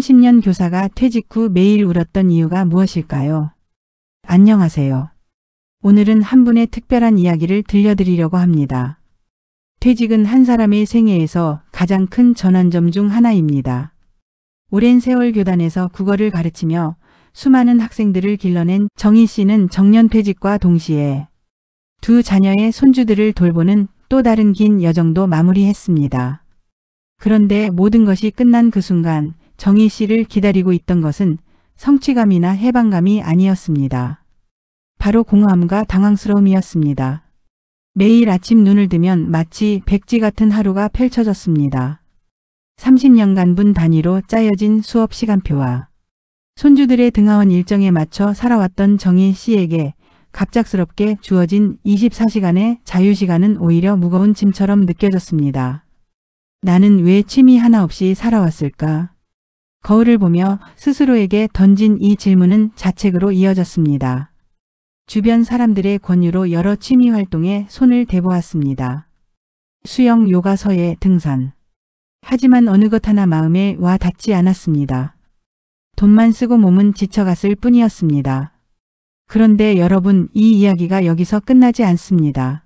30년 교사가 퇴직 후 매일 울었던 이유가 무엇일까요? 안녕하세요. 오늘은 한 분의 특별한 이야기를 들려드리려고 합니다. 퇴직은 한 사람의 생애에서 가장 큰 전환점 중 하나입니다. 오랜 세월 교단에서 국어를 가르치며 수많은 학생들을 길러낸 정희 씨는 정년퇴직과 동시에 두 자녀의 손주들을 돌보는 또 다른 긴 여정도 마무리했습니다. 그런데 모든 것이 끝난 그 순간 정희 씨를 기다리고 있던 것은 성취감이나 해방감이 아니었습니다. 바로 공허함과 당황스러움이었습니다. 매일 아침 눈을 뜨면 마치 백지 같은 하루가 펼쳐졌습니다. 30년간 분 단위로 짜여진 수업 시간표와 손주들의 등하원 일정에 맞춰 살아왔던 정희 씨에게 갑작스럽게 주어진 24시간의 자유시간은 오히려 무거운 짐처럼 느껴졌습니다. 나는 왜 취미 하나 없이 살아왔을까? 거울을 보며 스스로에게 던진 이 질문은 자책으로 이어졌습니다. 주변 사람들의 권유로 여러 취미 활동에 손을 대보았습니다. 수영, 요가, 서예, 등산. 하지만 어느 것 하나 마음에 와 닿지 않았습니다. 돈만 쓰고 몸은 지쳐갔을 뿐이었습니다. 그런데 여러분, 이 이야기가 여기서 끝나지 않습니다.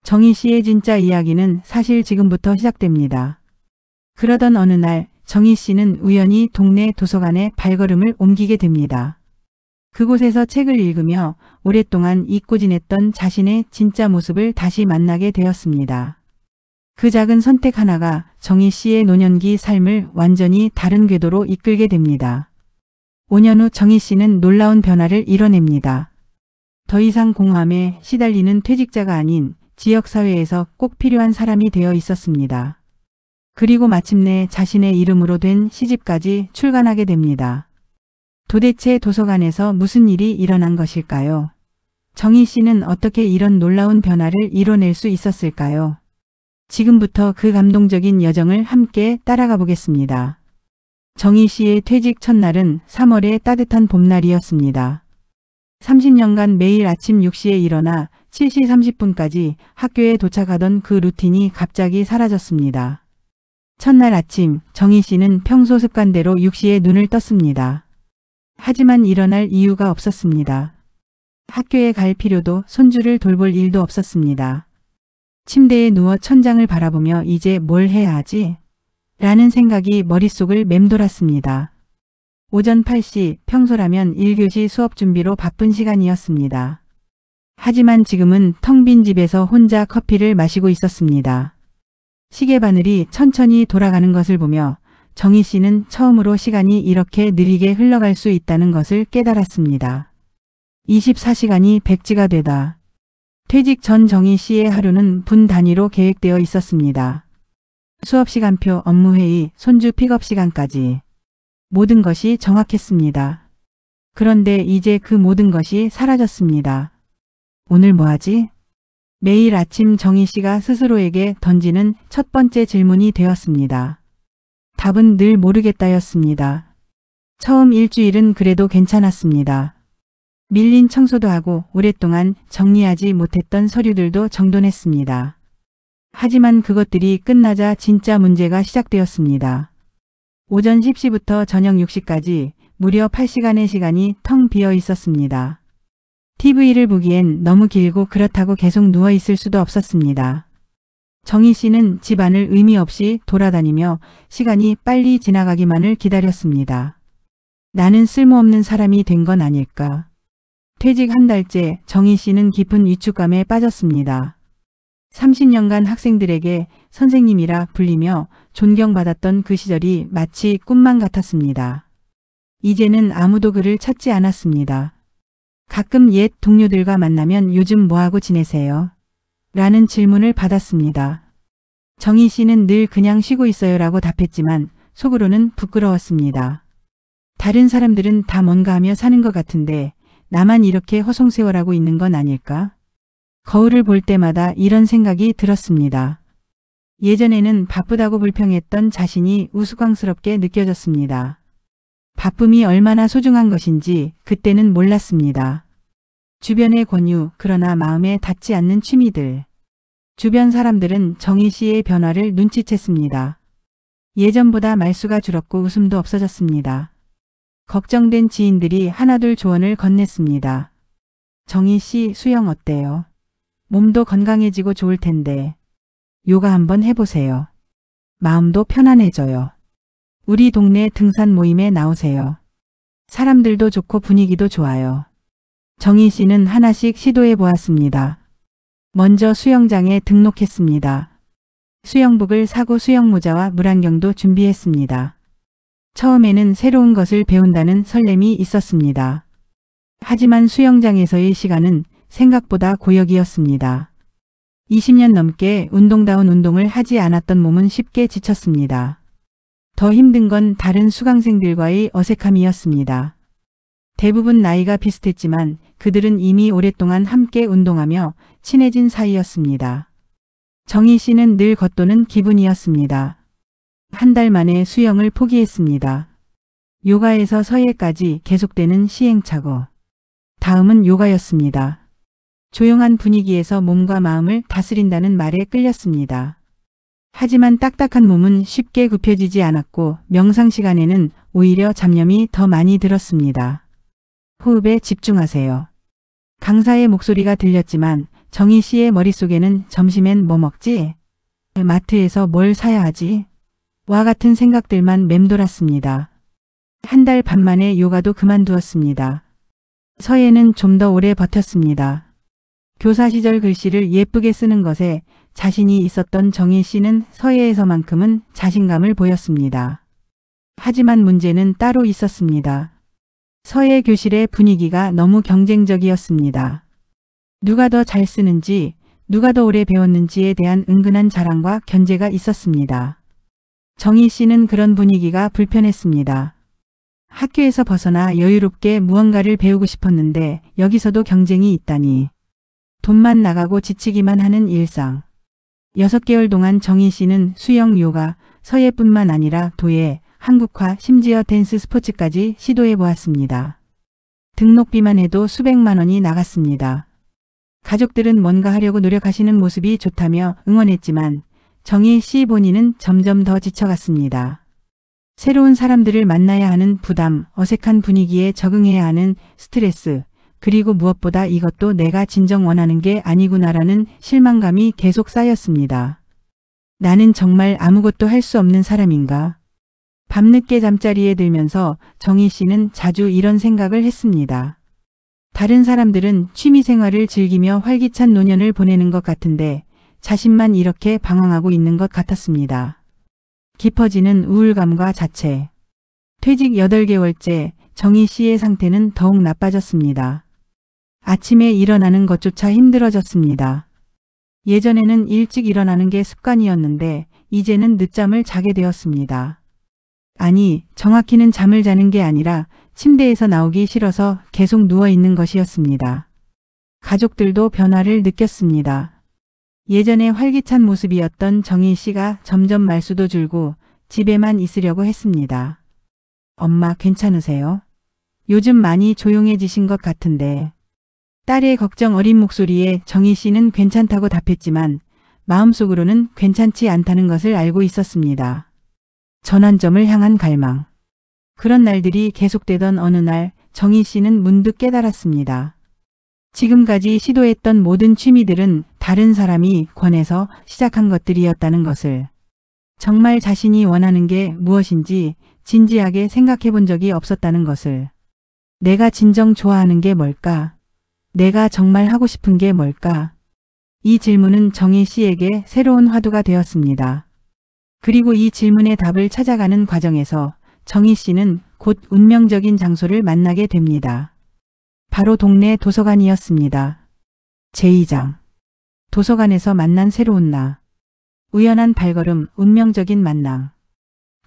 정희 씨의 진짜 이야기는 사실 지금부터 시작됩니다. 그러던 어느 날 정희 씨는 우연히 동네 도서관에 발걸음을 옮기게 됩니다. 그곳에서 책을 읽으며 오랫동안 잊고 지냈던 자신의 진짜 모습을 다시 만나게 되었습니다. 그 작은 선택 하나가 정희 씨의 노년기 삶을 완전히 다른 궤도로 이끌게 됩니다. 5년 후 정희 씨는 놀라운 변화를 이뤄냅니다. 더 이상 공허함에 시달리는 퇴직자가 아닌 지역사회에서 꼭 필요한 사람이 되어 있었습니다. 그리고 마침내 자신의 이름으로 된 시집까지 출간하게 됩니다. 도대체 도서관에서 무슨 일이 일어난 것일까요? 정희 씨는 어떻게 이런 놀라운 변화를 이뤄낼 수 있었을까요? 지금부터 그 감동적인 여정을 함께 따라가 보겠습니다. 정희 씨의 퇴직 첫날은 3월의 따뜻한 봄날이었습니다. 30년간 매일 아침 6시에 일어나 7시 30분까지 학교에 도착하던 그 루틴이 갑자기 사라졌습니다. 첫날 아침 정희 씨는 평소 습관대로 6시에 눈을 떴습니다. 하지만 일어날 이유가 없었습니다. 학교에 갈 필요도 손주를 돌볼 일도 없었습니다. 침대에 누워 천장을 바라보며 이제 뭘 해야 하지? 라는 생각이 머릿속을 맴돌았습니다. 오전 8시 평소라면 1교시 수업 준비로 바쁜 시간이었습니다. 하지만 지금은 텅 빈 집에서 혼자 커피를 마시고 있었습니다. 시계 바늘이 천천히 돌아가는 것을 보며 정희 씨는 처음으로 시간이 이렇게 느리게 흘러갈 수 있다는 것을 깨달았습니다. 24시간이 백지가 되다. 퇴직 전 정희 씨의 하루는 분 단위로 계획되어 있었습니다. 수업 시간표, 업무회의, 손주 픽업 시간까지. 모든 것이 정확했습니다. 그런데 이제 그 모든 것이 사라졌습니다. 오늘 뭐하지? 매일 아침 정희 씨가 스스로에게 던지는 첫 번째 질문이 되었습니다. 답은 늘 모르겠다였습니다. 처음 일주일은 그래도 괜찮았습니다. 밀린 청소도 하고 오랫동안 정리하지 못했던 서류들도 정돈했습니다. 하지만 그것들이 끝나자 진짜 문제가 시작되었습니다. 오전 10시부터 저녁 6시까지 무려 8시간의 시간이 텅 비어 있었습니다. TV를 보기엔 너무 길고 그렇다고 계속 누워 있을 수도 없었습니다. 정희 씨는 집안을 의미 없이 돌아다니며 시간이 빨리 지나가기만을 기다렸습니다. 나는 쓸모없는 사람이 된 건 아닐까. 퇴직 한 달째 정희 씨는 깊은 위축감에 빠졌습니다. 30년간 학생들에게 선생님이라 불리며 존경받았던 그 시절이 마치 꿈만 같았습니다. 이제는 아무도 그를 찾지 않았습니다. 가끔 옛 동료들과 만나면 요즘 뭐하고 지내세요? 라는 질문을 받았습니다. 정희 씨는 늘 그냥 쉬고 있어요 라고 답했지만 속으로는 부끄러웠습니다. 다른 사람들은 다 뭔가 하며 사는 것 같은데 나만 이렇게 허송세월하고 있는 건 아닐까? 거울을 볼 때마다 이런 생각이 들었습니다. 예전에는 바쁘다고 불평했던 자신이 우스꽝스럽게 느껴졌습니다. 바쁨이 얼마나 소중한 것인지 그때는 몰랐습니다. 주변의 권유, 그러나 마음에 닿지 않는 취미들. 주변 사람들은 정희 씨의 변화를 눈치챘습니다. 예전보다 말수가 줄었고 웃음도 없어졌습니다. 걱정된 지인들이 하나둘 조언을 건넸습니다. 정희 씨 수영 어때요? 몸도 건강해지고 좋을 텐데. 요가 한번 해보세요. 마음도 편안해져요. 우리 동네 등산 모임에 나오세요. 사람들도 좋고 분위기도 좋아요. 정희 씨는 하나씩 시도해 보았습니다. 먼저 수영장에 등록했습니다. 수영복을 사고 수영모자와 물안경도 준비했습니다. 처음에는 새로운 것을 배운다는 설렘이 있었습니다. 하지만 수영장에서의 시간은 생각보다 고역이었습니다. 20년 넘게 운동다운 운동을 하지 않았던 몸은 쉽게 지쳤습니다. 더 힘든 건 다른 수강생들과의 어색함이었습니다. 대부분 나이가 비슷했지만 그들은 이미 오랫동안 함께 운동하며 친해진 사이였습니다. 정희 씨는 늘 겉도는 기분이었습니다. 한 달 만에 수영을 포기했습니다. 요가에서 서예까지 계속되는 시행착오. 다음은 요가였습니다. 조용한 분위기에서 몸과 마음을 다스린다는 말에 끌렸습니다. 하지만 딱딱한 몸은 쉽게 굽혀지지 않았고 명상 시간에는 오히려 잡념이 더 많이 들었습니다. 호흡에 집중하세요. 강사의 목소리가 들렸지만 정희 씨의 머릿속에는 점심엔 뭐 먹지? 마트에서 뭘 사야 하지? 와 같은 생각들만 맴돌았습니다. 한 달 반 만에 요가도 그만두었습니다. 서예는 좀 더 오래 버텼습니다. 교사 시절 글씨를 예쁘게 쓰는 것에 자신이 있었던 정희 씨는 서예에서만큼은 자신감을 보였습니다. 하지만 문제는 따로 있었습니다. 서예 교실의 분위기가 너무 경쟁적이었습니다. 누가 더 잘 쓰는지, 누가 더 오래 배웠는지에 대한 은근한 자랑과 견제가 있었습니다. 정희 씨는 그런 분위기가 불편했습니다. 학교에서 벗어나 여유롭게 무언가를 배우고 싶었는데 여기서도 경쟁이 있다니. 돈만 나가고 지치기만 하는 일상. 6개월 동안 정희 씨는 수영, 요가, 서예뿐만 아니라 도예, 한국화, 심지어 댄스 스포츠까지 시도해 보았습니다. 등록비만 해도 수백만 원이 나갔습니다. 가족들은 뭔가 하려고 노력하시는 모습이 좋다며 응원했지만 정희 씨 본인은 점점 더 지쳐갔습니다. 새로운 사람들을 만나야 하는 부담, 어색한 분위기에 적응해야 하는 스트레스, 그리고 무엇보다 이것도 내가 진정 원하는 게 아니구나라는 실망감이 계속 쌓였습니다. 나는 정말 아무것도 할 수 없는 사람인가? 밤늦게 잠자리에 들면서 정희 씨는 자주 이런 생각을 했습니다. 다른 사람들은 취미생활을 즐기며 활기찬 노년을 보내는 것 같은데 자신만 이렇게 방황하고 있는 것 같았습니다. 깊어지는 우울감과 자책. 퇴직 8개월째 정희 씨의 상태는 더욱 나빠졌습니다. 아침에 일어나는 것조차 힘들어졌습니다. 예전에는 일찍 일어나는 게 습관이었는데 이제는 늦잠을 자게 되었습니다. 아니, 정확히는 잠을 자는 게 아니라 침대에서 나오기 싫어서 계속 누워있는 것이었습니다. 가족들도 변화를 느꼈습니다. 예전에 활기찬 모습이었던 정희 씨가 점점 말수도 줄고 집에만 있으려고 했습니다. 엄마 괜찮으세요? 요즘 많이 조용해지신 것 같은데. 딸의 걱정 어린 목소리에 정희 씨는 괜찮다고 답했지만 마음속으로는 괜찮지 않다는 것을 알고 있었습니다. 전환점을 향한 갈망. 그런 날들이 계속되던 어느 날 정희 씨는 문득 깨달았습니다. 지금까지 시도했던 모든 취미들은 다른 사람이 권해서 시작한 것들이었다는 것을. 정말 자신이 원하는 게 무엇인지 진지하게 생각해 본 적이 없었다는 것을. 내가 진정 좋아하는 게 뭘까? 내가 정말 하고 싶은 게 뭘까? 이 질문은 정희 씨에게 새로운 화두가 되었습니다. 그리고 이 질문의 답을 찾아가는 과정에서 정희 씨는 곧 운명적인 장소를 만나게 됩니다. 바로 동네 도서관이었습니다. 제2장. 도서관에서 만난 새로운 나. 우연한 발걸음, 운명적인 만남.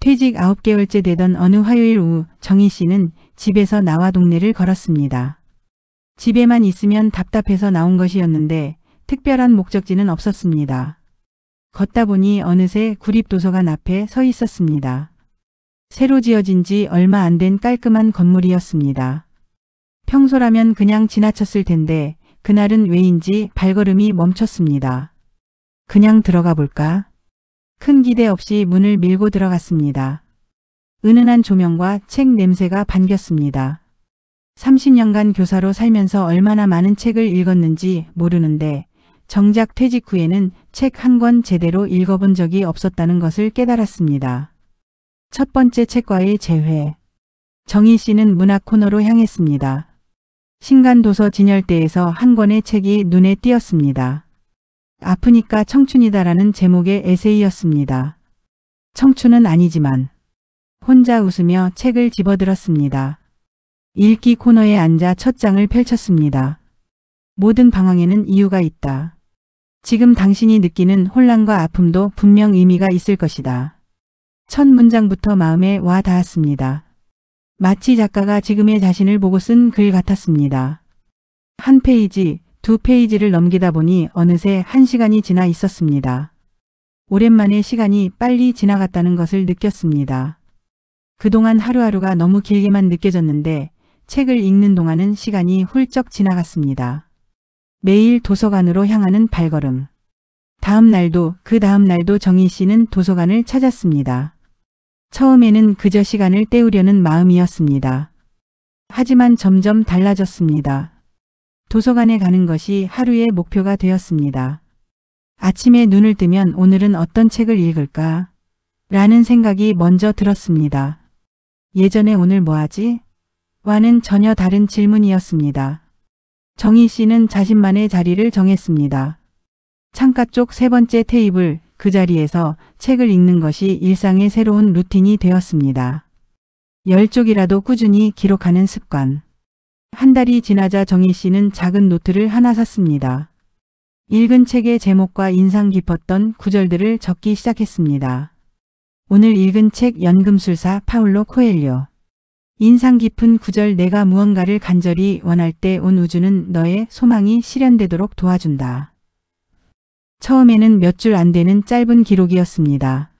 퇴직 9개월째 되던 어느 화요일 오후 정희 씨는 집에서 나와 동네를 걸었습니다. 집에만 있으면 답답해서 나온 것이었는데 특별한 목적지는 없었습니다. 걷다 보니 어느새 구립도서관 앞에 서 있었습니다. 새로 지어진 지 얼마 안 된 깔끔한 건물이었습니다. 평소라면 그냥 지나쳤을 텐데 그날은 왜인지 발걸음이 멈췄습니다. 그냥 들어가 볼까? 큰 기대 없이 문을 밀고 들어갔습니다. 은은한 조명과 책 냄새가 반겼습니다. 30년간 교사로 살면서 얼마나 많은 책을 읽었는지 모르는데 정작 퇴직 후에는 책 한 권 제대로 읽어본 적이 없었다는 것을 깨달았습니다. 첫 번째 책과의 재회. 정희 씨는 문학 코너로 향했습니다. 신간도서 진열대에서 한 권의 책이 눈에 띄었습니다. 아프니까 청춘이다라는 제목의 에세이였습니다. 청춘은 아니지만 혼자 웃으며 책을 집어들었습니다. 읽기 코너에 앉아 첫 장을 펼쳤습니다. 모든 방황에는 이유가 있다. 지금 당신이 느끼는 혼란과 아픔도 분명 의미가 있을 것이다. 첫 문장부터 마음에 와 닿았습니다. 마치 작가가 지금의 자신을 보고 쓴 글 같았습니다. 한 페이지, 두 페이지를 넘기다 보니 어느새 1시간이 지나 있었습니다. 오랜만에 시간이 빨리 지나갔다는 것을 느꼈습니다. 그동안 하루하루가 너무 길게만 느껴졌는데 책을 읽는 동안은 시간이 훌쩍 지나갔습니다. 매일 도서관으로 향하는 발걸음. 다음 날도 그 다음 날도 정희 씨는 도서관을 찾았습니다. 처음에는 그저 시간을 때우려는 마음이었습니다. 하지만 점점 달라졌습니다. 도서관에 가는 것이 하루의 목표가 되었습니다. 아침에 눈을 뜨면 오늘은 어떤 책을 읽을까? 라는 생각이 먼저 들었습니다. 예전에 오늘 뭐하지? 와는 전혀 다른 질문이었습니다. 정희 씨는 자신만의 자리를 정했습니다. 창가 쪽 세 번째 테이블, 그 자리에서 책을 읽는 것이 일상의 새로운 루틴이 되었습니다. 10쪽이라도 꾸준히 기록하는 습관. 한 달이 지나자 정희 씨는 작은 노트를 하나 샀습니다. 읽은 책의 제목과 인상 깊었던 구절들을 적기 시작했습니다. 오늘 읽은 책 연금술사 파울로 코엘료. 인상 깊은 구절 내가 무언가를 간절히 원할 때 온 우주는 너의 소망이 실현되도록 도와준다. 처음에는 몇 줄 안 되는 짧은 기록이었습니다.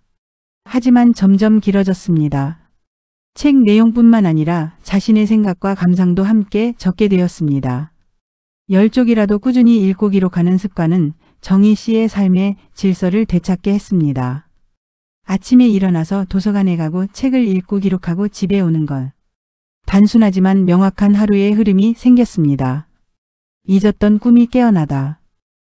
하지만 점점 길어졌습니다. 책 내용뿐만 아니라 자신의 생각과 감상도 함께 적게 되었습니다. 10쪽이라도 꾸준히 읽고 기록하는 습관은 정희 씨의 삶의 질서를 되찾게 했습니다. 아침에 일어나서 도서관에 가고 책을 읽고 기록하고 집에 오는 것. 단순하지만 명확한 하루의 흐름이 생겼습니다. 잊었던 꿈이 깨어나다.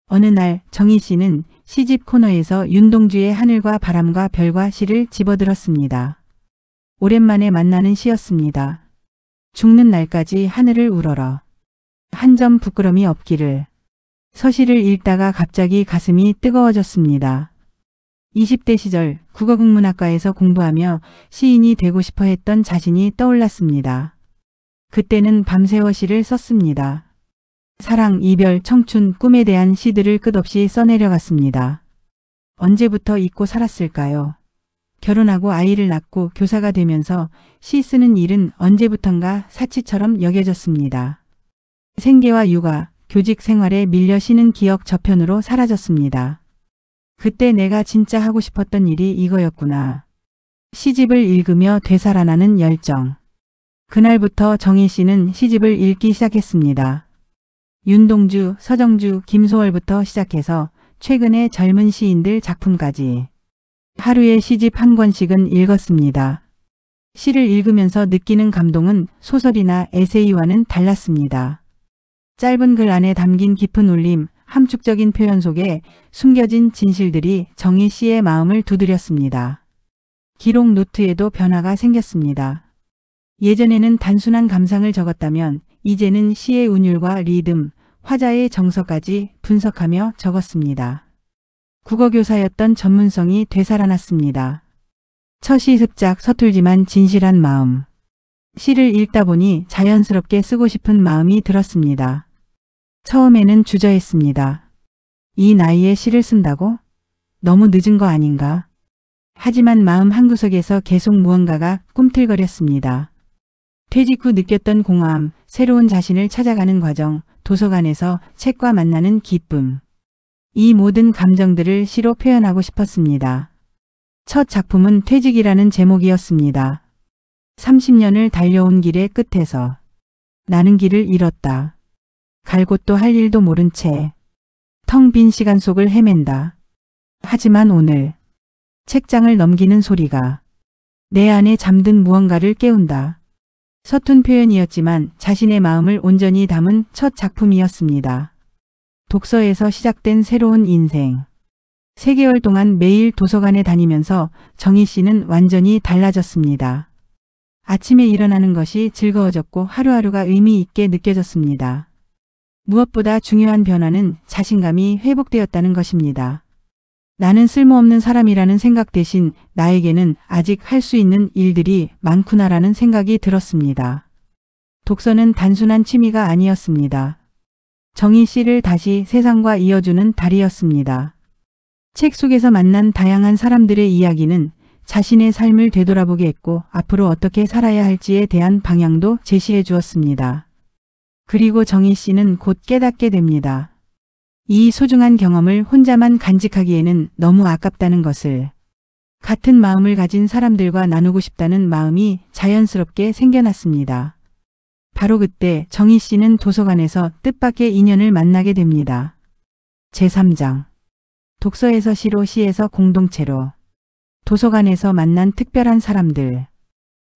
어느 날 정희 씨는 시집 코너에서 윤동주의 하늘과 바람과 별과 시를 집어들었습니다. 오랜만에 만나는 시였습니다. 죽는 날까지 하늘을 우러러. 한 점 부끄럼이 없기를. 서시를 읽다가 갑자기 가슴이 뜨거워졌습니다. 20대 시절 국어국문학과에서 공부하며 시인이 되고 싶어 했던 자신이 떠올랐습니다. 그때는 밤새워 시를 썼습니다. 사랑, 이별, 청춘, 꿈에 대한 시들을 끝없이 써내려갔습니다. 언제부터 잊고 살았을까요? 결혼하고 아이를 낳고 교사가 되면서 시 쓰는 일은 언제부턴가 사치처럼 여겨졌습니다. 생계와 육아, 교직 생활에 밀려 쉬는 기억 저편으로 사라졌습니다. 그때 내가 진짜 하고 싶었던 일이 이거였구나. 시집을 읽으며 되살아나는 열정. 그날부터 정희 씨는 시집을 읽기 시작했습니다. 윤동주, 서정주, 김소월부터 시작해서 최근의 젊은 시인들 작품까지. 하루에 시집 한 권씩은 읽었습니다. 시를 읽으면서 느끼는 감동은 소설이나 에세이와는 달랐습니다. 짧은 글 안에 담긴 깊은 울림, 함축적인 표현 속에 숨겨진 진실들이 정희 씨의 마음을 두드렸습니다. 기록 노트에도 변화가 생겼습니다. 예전에는 단순한 감상을 적었다면 이제는 시의 운율과 리듬, 화자의 정서까지 분석하며 적었습니다. 국어교사였던 전문성이 되살아났습니다. 처시습작 서툴지만 진실한 마음. 시를 읽다 보니 자연스럽게 쓰고 싶은 마음이 들었습니다. 처음에는 주저했습니다. 이 나이에 시를 쓴다고? 너무 늦은 거 아닌가? 하지만 마음 한구석에서 계속 무언가가 꿈틀거렸습니다. 퇴직 후 느꼈던 공허함, 새로운 자신을 찾아가는 과정, 도서관에서 책과 만나는 기쁨. 이 모든 감정들을 시로 표현하고 싶었습니다. 첫 작품은 퇴직이라는 제목이었습니다. 30년을 달려온 길의 끝에서 나는 길을 잃었다. 갈 곳도 할 일도 모른 채 텅 빈 시간 속을 헤맨다. 하지만 오늘 책장을 넘기는 소리가 내 안에 잠든 무언가를 깨운다. 서툰 표현이었지만 자신의 마음을 온전히 담은 첫 작품이었습니다. 독서에서 시작된 새로운 인생. 3개월 동안 매일 도서관에 다니면서 정희 씨는 완전히 달라졌습니다. 아침에 일어나는 것이 즐거워졌고 하루하루가 의미 있게 느껴졌습니다. 무엇보다 중요한 변화는 자신감이 회복되었다는 것입니다. 나는 쓸모없는 사람이라는 생각 대신 나에게는 아직 할 수 있는 일들이 많구나라는 생각이 들었습니다. 독서는 단순한 취미가 아니었습니다. 정희 씨를 다시 세상과 이어주는 다리였습니다. 책 속에서 만난 다양한 사람들의 이야기는 자신의 삶을 되돌아보게 했고 앞으로 어떻게 살아야 할지에 대한 방향도 제시해 주었습니다. 그리고 정희 씨는 곧 깨닫게 됩니다. 이 소중한 경험을 혼자만 간직하기에는 너무 아깝다는 것을. 같은 마음을 가진 사람들과 나누고 싶다는 마음이 자연스럽게 생겨났습니다. 바로 그때 정희 씨는 도서관에서 뜻밖의 인연을 만나게 됩니다. 제3장. 독서에서 시로, 시에서 공동체로. 도서관에서 만난 특별한 사람들.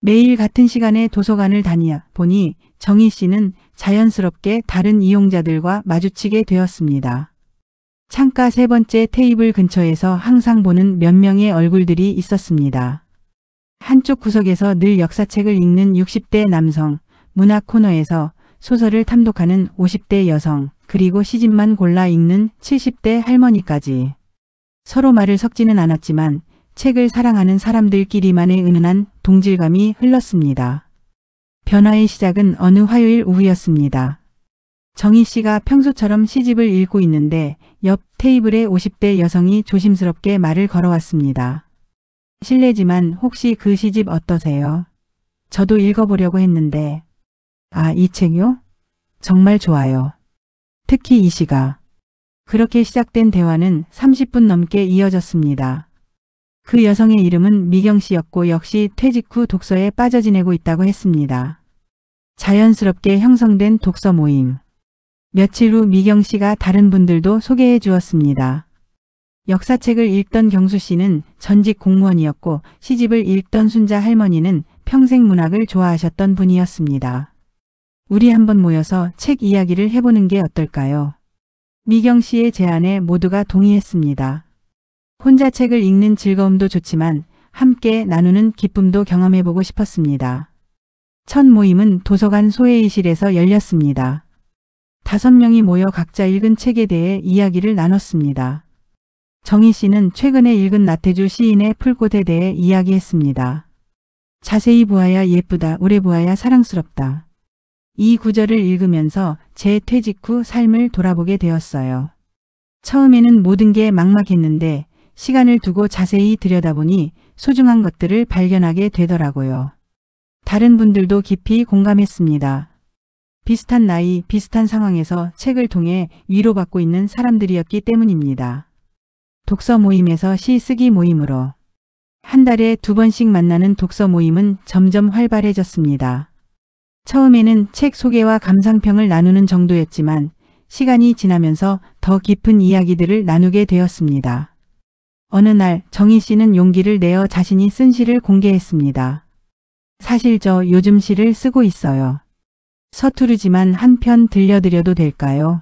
매일 같은 시간에 도서관을 다니다 보니 정희 씨는 자연스럽게 다른 이용자들과 마주치게 되었습니다. 창가 3번째 테이블 근처에서 항상 보는 몇 명의 얼굴들이 있었습니다. 한쪽 구석에서 늘 역사책을 읽는 60대 남성, 문학 코너에서 소설을 탐독하는 50대 여성, 그리고 시집만 골라 읽는 70대 할머니까지. 서로 말을 섞지는 않았지만 책을 사랑하는 사람들끼리만의 은은한 동질감이 흘렀습니다. 변화의 시작은 어느 화요일 오후였습니다. 정희 씨가 평소처럼 시집을 읽고 있는데 옆 테이블에 50대 여성이 조심스럽게 말을 걸어왔습니다. 실례지만 혹시 그 시집 어떠세요? 저도 읽어보려고 했는데. 아, 이 책요? 정말 좋아요. 특히 이 시가. 그렇게 시작된 대화는 30분 넘게 이어졌습니다. 그 여성의 이름은 미경 씨였고 역시 퇴직 후 독서에 빠져 지내고 있다고 했습니다. 자연스럽게 형성된 독서 모임. 며칠 후 미경 씨가 다른 분들도 소개해 주었습니다. 역사책을 읽던 경수 씨는 전직 공무원이었고 시집을 읽던 순자 할머니는 평생 문학을 좋아하셨던 분이었습니다. 우리 한번 모여서 책 이야기를 해보는 게 어떨까요? 미경 씨의 제안에 모두가 동의했습니다. 혼자 책을 읽는 즐거움도 좋지만 함께 나누는 기쁨도 경험해보고 싶었습니다. 첫 모임은 도서관 소회의실에서 열렸습니다. 5명이 모여 각자 읽은 책에 대해 이야기를 나눴습니다. 정희 씨는 최근에 읽은 나태주 시인의 풀꽃에 대해 이야기했습니다. 자세히 보아야 예쁘다, 오래 보아야 사랑스럽다. 이 구절을 읽으면서 제 퇴직 후 삶을 돌아보게 되었어요. 처음에는 모든 게 막막했는데 시간을 두고 자세히 들여다보니 소중한 것들을 발견하게 되더라고요. 다른 분들도 깊이 공감했습니다. 비슷한 나이, 비슷한 상황에서 책을 통해 위로받고 있는 사람들이었기 때문입니다. 독서 모임에서 시 쓰기 모임으로. 한 달에 2번씩 만나는 독서 모임은 점점 활발해졌습니다. 처음에는 책 소개와 감상평을 나누는 정도였지만 시간이 지나면서 더 깊은 이야기들을 나누게 되었습니다. 어느 날 정희 씨는 용기를 내어 자신이 쓴 시를 공개했습니다. 사실 저 요즘 시를 쓰고 있어요. 서투르지만 한 편 들려드려도 될까요?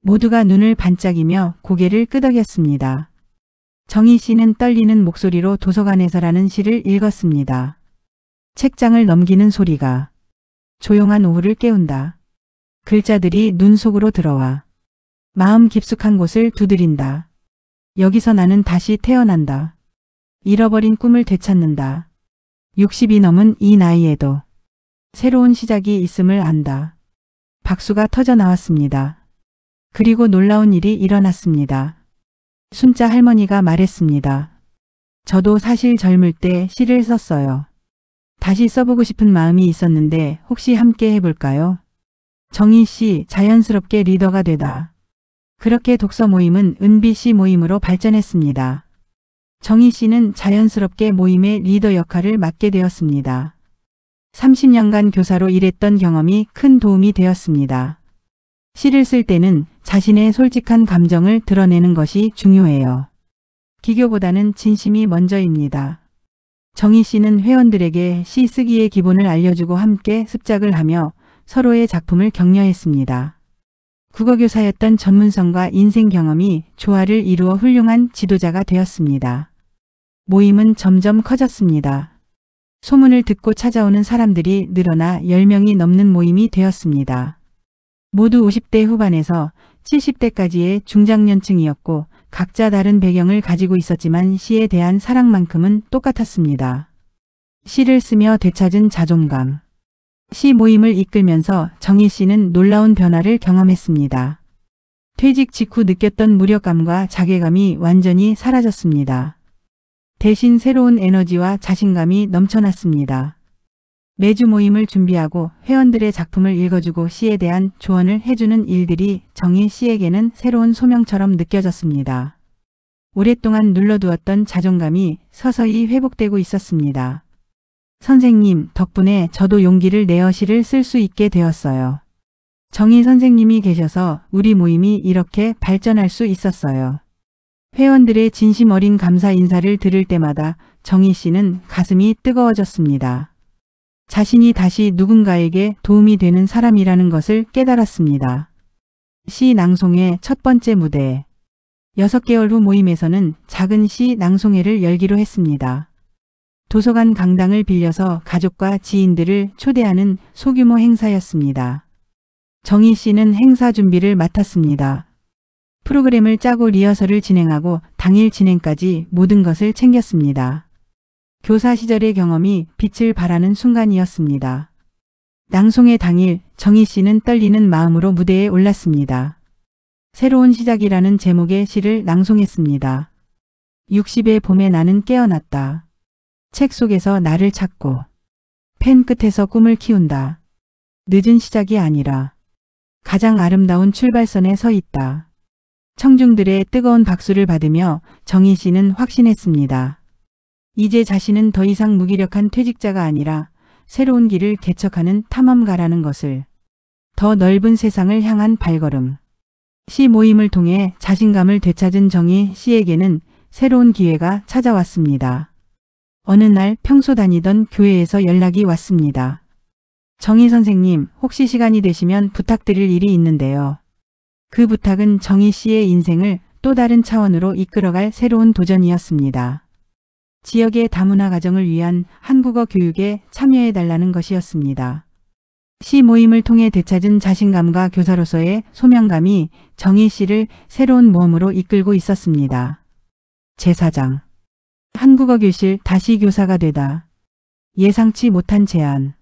모두가 눈을 반짝이며 고개를 끄덕였습니다. 정희 씨는 떨리는 목소리로 도서관에서라는 시를 읽었습니다. 책장을 넘기는 소리가 조용한 오후를 깨운다. 글자들이 눈 속으로 들어와 마음 깊숙한 곳을 두드린다. 여기서 나는 다시 태어난다. 잃어버린 꿈을 되찾는다. 60이 넘은 이 나이에도 새로운 시작이 있음을 안다. 박수가 터져 나왔습니다. 그리고 놀라운 일이 일어났습니다. 순자 할머니가 말했습니다. 저도 사실 젊을 때 시를 썼어요. 다시 써보고 싶은 마음이 있었는데 혹시 함께 해볼까요? 정희 씨 자연스럽게 리더가 되다. 그렇게 독서 모임은 은비 씨 모임으로 발전했습니다. 정희 씨는 자연스럽게 모임의 리더 역할을 맡게 되었습니다. 30년간 교사로 일했던 경험이 큰 도움이 되었습니다. 시를 쓸 때는 자신의 솔직한 감정을 드러내는 것이 중요해요. 기교보다는 진심이 먼저입니다. 정희 씨는 회원들에게 시 쓰기의 기본을 알려주고 함께 습작을 하며 서로의 작품을 격려했습니다. 국어교사였던 전문성과 인생 경험이 조화를 이루어 훌륭한 지도자가 되었습니다. 모임은 점점 커졌습니다. 소문을 듣고 찾아오는 사람들이 늘어나 10명이 넘는 모임이 되었습니다. 모두 50대 후반에서 70대까지의 중장년층이었고 각자 다른 배경을 가지고 있었지만 시에 대한 사랑만큼은 똑같았습니다. 시를 쓰며 되찾은 자존감. 시 모임을 이끌면서 정희 씨는 놀라운 변화를 경험했습니다. 퇴직 직후 느꼈던 무력감과 자괴감이 완전히 사라졌습니다. 대신 새로운 에너지와 자신감이 넘쳐났습니다. 매주 모임을 준비하고 회원들의 작품을 읽어주고 시에 대한 조언을 해주는 일들이 정희 씨에게는 새로운 소명처럼 느껴졌습니다. 오랫동안 눌러두었던 자존감이 서서히 회복되고 있었습니다. 선생님 덕분에 저도 용기를 내어 시를 쓸 수 있게 되었어요. 정희 선생님이 계셔서 우리 모임이 이렇게 발전할 수 있었어요. 회원들의 진심 어린 감사 인사를 들을 때마다 정희 씨는 가슴이 뜨거워졌습니다. 자신이 다시 누군가에게 도움이 되는 사람이라는 것을 깨달았습니다. 시 낭송회 첫 번째 무대. 6개월 후 모임에서는 작은 시 낭송회를 열기로 했습니다. 도서관 강당을 빌려서 가족과 지인들을 초대하는 소규모 행사였습니다. 정희 씨는 행사 준비를 맡았습니다. 프로그램을 짜고 리허설을 진행하고 당일 진행까지 모든 것을 챙겼습니다. 교사 시절의 경험이 빛을 발하는 순간이었습니다. 낭송회 당일 정희 씨는 떨리는 마음으로 무대에 올랐습니다. 새로운 시작이라는 제목의 시를 낭송했습니다. 60의 봄에 나는 깨어났다. 책 속에서 나를 찾고 펜 끝에서 꿈을 키운다. 늦은 시작이 아니라 가장 아름다운 출발선에 서 있다. 청중들의 뜨거운 박수를 받으며 정희 씨는 확신했습니다. 이제 자신은 더 이상 무기력한 퇴직자가 아니라 새로운 길을 개척하는 탐험가라는 것을. 더 넓은 세상을 향한 발걸음. 시 모임을 통해 자신감을 되찾은 정희 씨에게는 새로운 기회가 찾아왔습니다. 어느 날 평소 다니던 교회에서 연락이 왔습니다. 정희 선생님, 혹시 시간이 되시면 부탁드릴 일이 있는데요. 그 부탁은 정희 씨의 인생을 또 다른 차원으로 이끌어갈 새로운 도전이었습니다. 지역의 다문화 가정을 위한 한국어 교육에 참여해달라는 것이었습니다. 시 모임을 통해 되찾은 자신감과 교사로서의 소명감이 정희 씨를 새로운 모험으로 이끌고 있었습니다. 제4장. 한국어 교실 다시 교사가 되다. 예상치 못한 제안.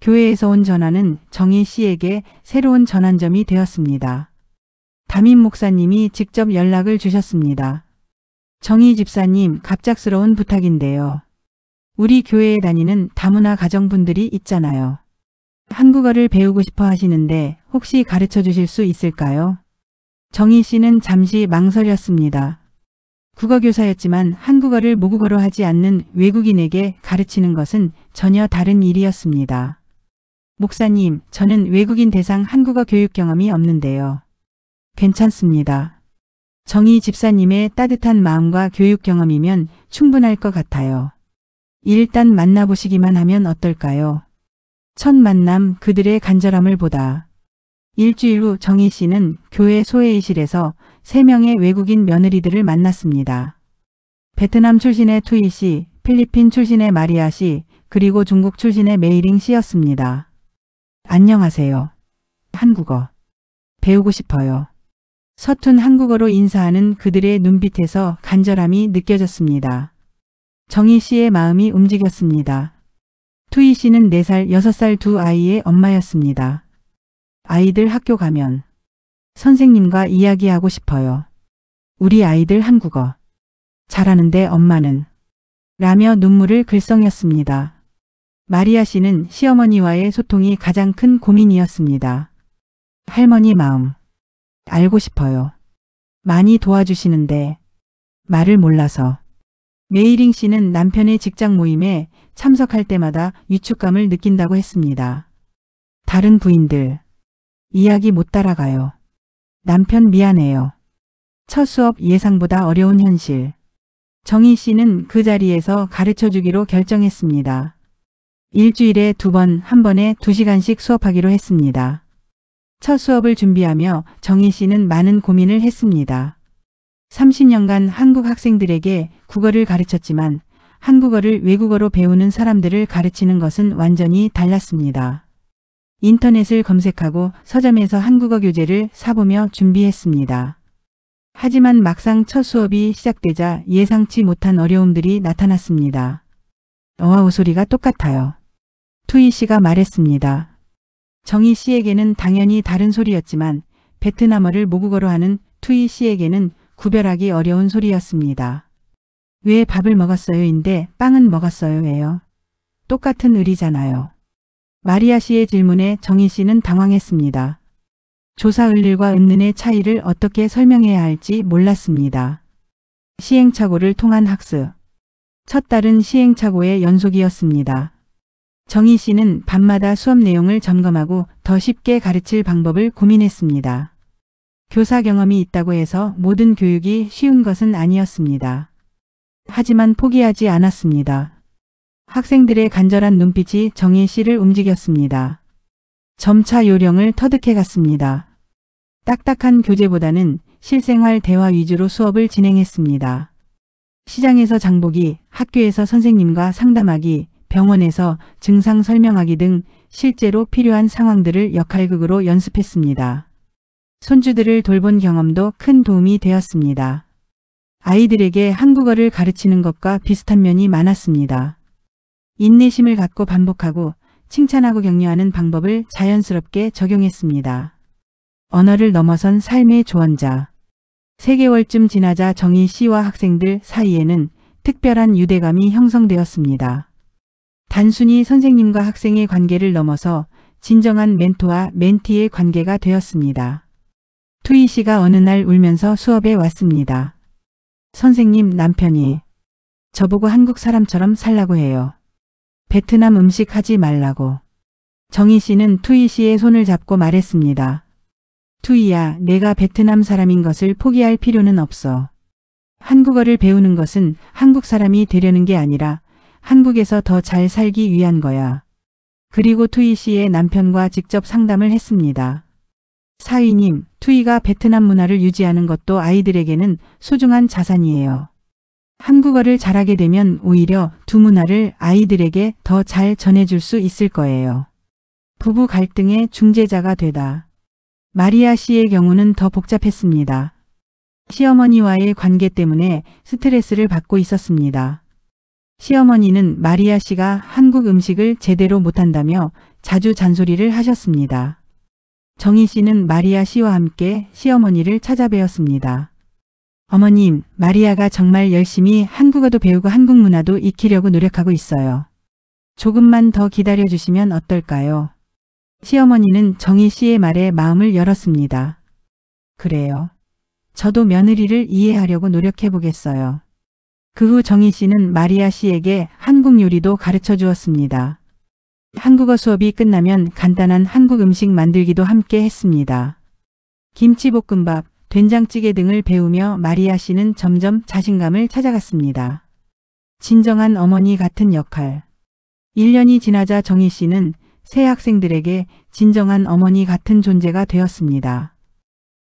교회에서 온 전화는 정희 씨에게 새로운 전환점이 되었습니다. 담임 목사님이 직접 연락을 주셨습니다. 정희 집사님, 갑작스러운 부탁인데요. 우리 교회에 다니는 다문화 가정분들이 있잖아요. 한국어를 배우고 싶어 하시는데 혹시 가르쳐 주실 수 있을까요? 정희 씨는 잠시 망설였습니다. 국어교사였지만 한국어를 모국어로 하지 않는 외국인에게 가르치는 것은 전혀 다른 일이었습니다. 목사님, 저는 외국인 대상 한국어 교육 경험이 없는데요. 괜찮습니다. 정희 집사님의 따뜻한 마음과 교육 경험이면 충분할 것 같아요. 일단 만나보시기만 하면 어떨까요? 첫 만남 그들의 간절함을 보다. 일주일 후 정희 씨는 교회 소회의실에서 3명의 외국인 며느리들을 만났습니다. 베트남 출신의 투이 씨, 필리핀 출신의 마리아 씨, 그리고 중국 출신의 메이링 씨였습니다. 안녕하세요. 한국어 배우고 싶어요. 서툰 한국어로 인사하는 그들의 눈빛에서 간절함이 느껴졌습니다. 정희 씨의 마음이 움직였습니다. 투이 씨는 4살, 6살 두 아이의 엄마였습니다. 아이들 학교 가면 선생님과 이야기하고 싶어요. 우리 아이들 한국어 잘하는데 엄마는 라며 눈물을 글썽였습니다. 마리아 씨는 시어머니와의 소통이 가장 큰 고민이었습니다. 할머니 마음 알고 싶어요. 많이 도와주시는데 말을 몰라서. 메이링 씨는 남편의 직장 모임에 참석할 때마다 위축감을 느낀다고 했습니다. 다른 부인들 이야기 못 따라가요. 남편 미안해요. 첫 수업 예상보다 어려운 현실. 정희 씨는 그 자리에서 가르쳐 주기로 결정했습니다. 일주일에 2번, 한 번에 2시간씩 수업하기로 했습니다. 첫 수업을 준비하며 정희 씨는 많은 고민을 했습니다. 30년간 한국 학생들에게 국어를 가르쳤지만 한국어를 외국어로 배우는 사람들을 가르치는 것은 완전히 달랐습니다. 인터넷을 검색하고 서점에서 한국어 교재를 사보며 준비했습니다. 하지만 막상 첫 수업이 시작되자 예상치 못한 어려움들이 나타났습니다. 어와우 소리가 똑같아요. 투이 씨가 말했습니다. 정희 씨에게는 당연히 다른 소리였지만 베트남어를 모국어로 하는 투이 씨에게는 구별하기 어려운 소리였습니다. 왜 밥을 먹었어요인데 빵은 먹었어요예요. 똑같은 의리잖아요. 마리아 씨의 질문에 정희 씨는 당황했습니다. 조사 을릴과 은는의 차이를 어떻게 설명해야 할지 몰랐습니다. 시행착오를 통한 학습. 첫 달은 시행착오의 연속이었습니다. 정희 씨는 밤마다 수업 내용을 점검하고 더 쉽게 가르칠 방법을 고민했습니다. 교사 경험이 있다고 해서 모든 교육이 쉬운 것은 아니었습니다. 하지만 포기하지 않았습니다. 학생들의 간절한 눈빛이 정희 씨를 움직였습니다. 점차 요령을 터득해 갔습니다. 딱딱한 교재보다는 실생활 대화 위주로 수업을 진행했습니다. 시장에서 장보기, 학교에서 선생님과 상담하기, 병원에서 증상 설명하기 등 실제로 필요한 상황들을 역할극으로 연습했습니다. 손주들을 돌본 경험도 큰 도움이 되었습니다. 아이들에게 한국어를 가르치는 것과 비슷한 면이 많았습니다. 인내심을 갖고 반복하고 칭찬하고 격려하는 방법을 자연스럽게 적용했습니다. 언어를 넘어선 삶의 조언자. 3개월쯤 지나자 정희 씨와 학생들 사이에는 특별한 유대감이 형성되었습니다. 단순히 선생님과 학생의 관계를 넘어서 진정한 멘토와 멘티의 관계가 되었습니다. 투이 씨가 어느 날 울면서 수업에 왔습니다. 선생님, 남편이 저보고 한국 사람처럼 살라고 해요. 베트남 음식 하지 말라고. 정희 씨는 투이 씨의 손을 잡고 말했습니다. 투이야, 내가 베트남 사람인 것을 포기할 필요는 없어. 한국어를 배우는 것은 한국 사람이 되려는 게 아니라 한국에서 더 잘 살기 위한 거야. 그리고 투이 씨의 남편과 직접 상담을 했습니다. 사위님, 투이가 베트남 문화를 유지하는 것도 아이들에게는 소중한 자산이에요. 한국어를 잘하게 되면 오히려 두 문화를 아이들에게 더 잘 전해줄 수 있을 거예요. 부부 갈등의 중재자가 되다. 마리아 씨의 경우는 더 복잡했습니다. 시어머니와의 관계 때문에 스트레스를 받고 있었습니다. 시어머니는 마리아 씨가 한국 음식을 제대로 못한다며 자주 잔소리를 하셨습니다. 정희 씨는 마리아 씨와 함께 시어머니를 찾아뵈었습니다. 어머님, 마리아가 정말 열심히 한국어도 배우고 한국 문화도 익히려고 노력하고 있어요. 조금만 더 기다려주시면 어떨까요? 시어머니는 정희 씨의 말에 마음을 열었습니다. 그래요. 저도 며느리를 이해하려고 노력해 보겠어요. 그 후 정희 씨는 마리아 씨에게 한국 요리도 가르쳐 주었습니다. 한국어 수업이 끝나면 간단한 한국 음식 만들기도 함께 했습니다. 김치볶음밥, 된장찌개 등을 배우며 마리아 씨는 점점 자신감을 찾아갔습니다. 진정한 어머니 같은 역할. 1년이 지나자 정희 씨는 새 학생들에게 진정한 어머니 같은 존재가 되었습니다.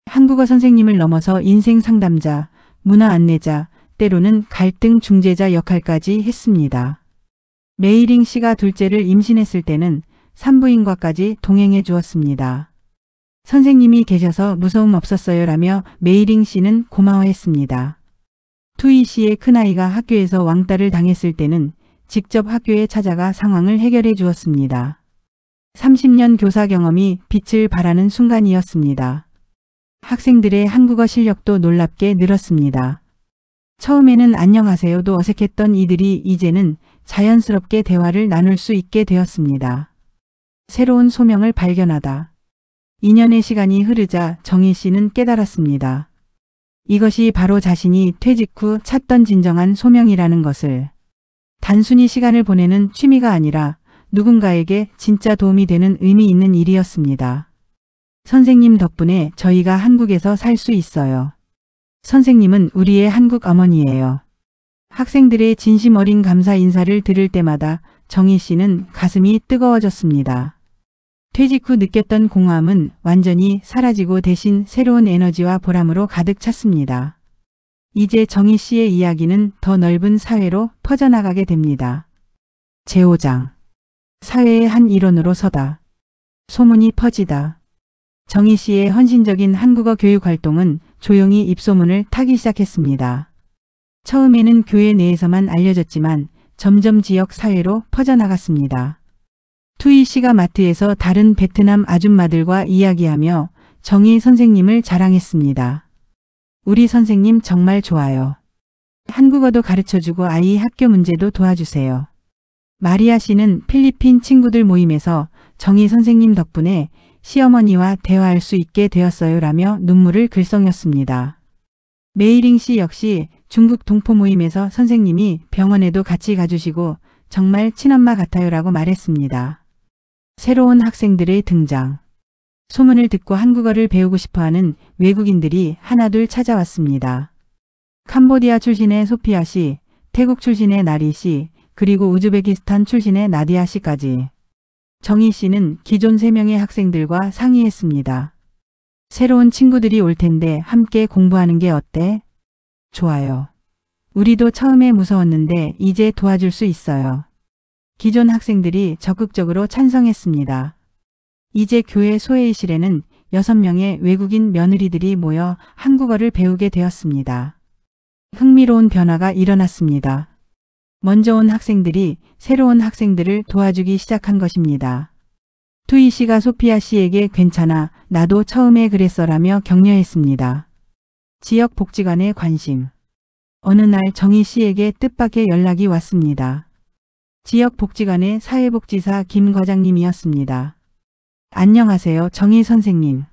한국어 선생님을 넘어서 인생 상담자, 문화 안내자, 때로는 갈등 중재자 역할까지 했습니다. 메이링 씨가 둘째를 임신했을 때는 산부인과까지 동행해 주었습니다. 선생님이 계셔서 무서움 없었어요 라며 메이링 씨는 고마워했습니다. 투이 씨의 큰아이가 학교에서 왕따를 당했을 때는 직접 학교에 찾아가 상황을 해결해 주었습니다. 30년 교사 경험이 빛을 발하는 순간이었습니다. 학생들의 한국어 실력도 놀랍게 늘었습니다. 처음에는 안녕하세요도 어색했던 이들이 이제는 자연스럽게 대화를 나눌 수 있게 되었습니다. 새로운 소명을 발견하다. 2년의 시간이 흐르자 정희 씨는 깨달았습니다. 이것이 바로 자신이 퇴직 후 찾던 진정한 소명이라는 것을. 단순히 시간을 보내는 취미가 아니라 누군가에게 진짜 도움이 되는 의미 있는 일이었습니다. 선생님 덕분에 저희가 한국에서 살 수 있어요. 선생님은 우리의 한국 어머니예요. 학생들의 진심 어린 감사 인사를 들을 때마다 정희 씨는 가슴이 뜨거워졌습니다. 퇴직 후 느꼈던 공허함은 완전히 사라지고 대신 새로운 에너지와 보람으로 가득 찼습니다. 이제 정희 씨의 이야기는 더 넓은 사회로 퍼져나가게 됩니다. 제5장 사회의 한 일원으로 서다. 소문이 퍼지다. 정희 씨의 헌신적인 한국어 교육 활동은 조용히 입소문을 타기 시작했습니다. 처음에는 교회 내에서만 알려졌지만 점점 지역 사회로 퍼져나갔습니다. 투이 씨가 마트에서 다른 베트남 아줌마들과 이야기하며 정희 선생님을 자랑했습니다. 우리 선생님 정말 좋아요. 한국어도 가르쳐주고 아이 학교 문제도 도와주세요. 마리아 씨는 필리핀 친구들 모임에서 정희 선생님 덕분에 시어머니와 대화할 수 있게 되었어요 라며 눈물을 글썽였습니다. 메이링 씨 역시 중국 동포 모임에서 선생님이 병원에도 같이 가주시고 정말 친엄마 같아요 라고 말했습니다. 새로운 학생들의 등장. 소문을 듣고 한국어를 배우고 싶어하는 외국인들이 하나둘 찾아왔습니다. 캄보디아 출신의 소피아 씨, 태국 출신의 나리 씨, 그리고 우즈베키스탄 출신의 나디아 씨까지. 정희 씨는 기존 3명의 학생들과 상의했습니다. 새로운 친구들이 올 텐데 함께 공부하는 게 어때? 좋아요. 우리도 처음에 무서웠는데 이제 도와줄 수 있어요. 기존 학생들이 적극적으로 찬성했습니다. 이제 교회 소회의실에는 6명의 외국인 며느리들이 모여 한국어를 배우게 되었습니다. 흥미로운 변화가 일어났습니다. 먼저 온 학생들이 새로운 학생들을 도와주기 시작한 것입니다. 투이 씨가 소피아 씨에게 괜찮아, 나도 처음에 그랬어라며 격려했습니다. 지역 복지관의 관심. 어느 날 정희 씨에게 뜻밖의 연락이 왔습니다. 지역 복지관의 사회복지사 김 과장님이었습니다. 안녕하세요, 정희 선생님.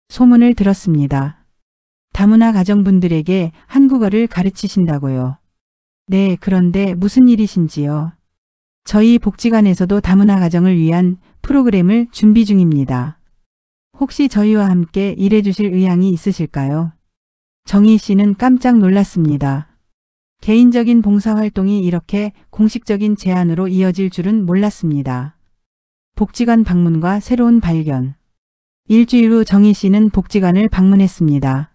소문을 들었습니다. 다문화 가정분들에게 한국어를 가르치신다고요. 네, 그런데 무슨 일이신지요? 저희 복지관에서도 다문화 가정을 위한 프로그램을 준비 중입니다. 혹시 저희와 함께 일해주실 의향이 있으실까요? 정희 씨는 깜짝 놀랐습니다. 개인적인 봉사활동이 이렇게 공식적인 제안으로 이어질 줄은 몰랐습니다. 복지관 방문과 새로운 발견. 일주일 후 정희 씨는 복지관을 방문했습니다.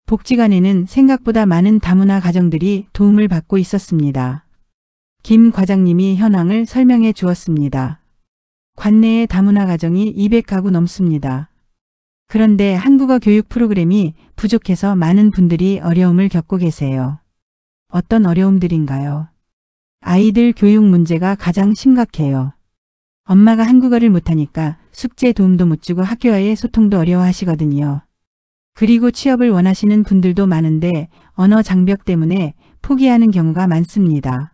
복지관에는 생각보다 많은 다문화 가정들이 도움을 받고 있었습니다. 김 과장님이 현황을 설명해 주었습니다. 관내의 다문화 가정이 200가구 넘습니다. 그런데 한국어 교육 프로그램이 부족해서 많은 분들이 어려움을 겪고 계세요. 어떤 어려움들인가요? 아이들 교육 문제가 가장 심각해요. 엄마가 한국어를 못하니까 숙제 도움도 못 주고 학교와의 소통도 어려워하시거든요. 그리고 취업을 원하시는 분들도 많은데 언어 장벽 때문에 포기하는 경우가 많습니다.